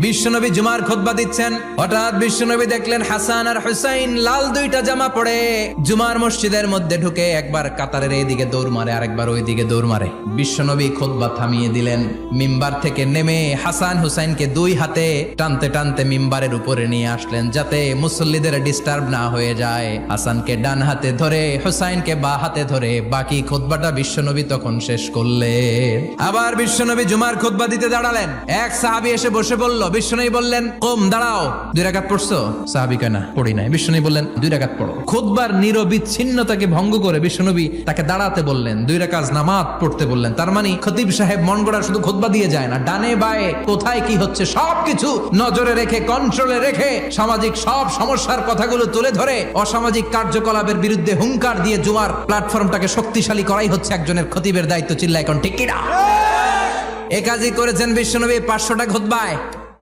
বিশ্বনবী জুমার খুতবা দিচ্ছেন, হঠাৎ বিশ্বনবী দেখলেন হাসান আর হুসাইন লাল দুইটা জামা পরে জুমার মসজিদের মধ্যে ঢুকে একবার কাতারের এইদিকে দৌড় মারে, আরেকবার ওইদিকে দৌড় মারে। বিশ্বনবী খুতবা থামিয়ে দিলেন, মিম্বার থেকে নেমে হাসান হুসাইনকে দুই হাতে টানতে টানতে মিম্বারের উপরে নিয়ে আসলেন যাতে মুসল্লিদের ডিস্টার্ব না হয়ে যায়। হাসানকে ডান হাতে ধরে হুসাইনকে বা হাতে ধরে বাকি খুতবাটা বিশ্বনবী তখন শেষ করলেন। আবার বিশ্বনবী জুমার খুতবা দিতে দাঁড়ালেন, এক সাহাবী এসে বসে বলল, বিশ্বনবী বললেন, কম দাঁড়াও, 2 রাকাত পড়ছো? সাহাবী কয় না, পড়ি নাই। বিশ্বনবী বললেন, 2 রাকাত পড়ো। খুতবার নিরবিচ্ছিন্নতাকে ভঙ্গ করে বিশ্বনবী তাকে দাঁড়াতে বললেন, 2 রাকাত নামাজ পড়তে বললেন। তার মানে খতিব সাহেব মন গড়া শুধু খুতবা দিয়ে যায় না, ডানে বায়ে কোথায় কি হচ্ছে সবকিছু নজরে রেখে, কন্ট্রোলে রেখে সামাজিক সব সমস্যার কথাগুলো তুলে ধরে অসামাজিক কার্যকলাপের বিরুদ্ধে হুঙ্কার দিয়ে জুমার প্ল্যাটফর্মটাকে শক্তিশালী করাই হচ্ছে একজনের খতিবের দায়িত্ব। চিল্লায় এখন ঠিক কিনা? এ কাজই করেছেন বিশ্বনবী 500টা খুতবায়।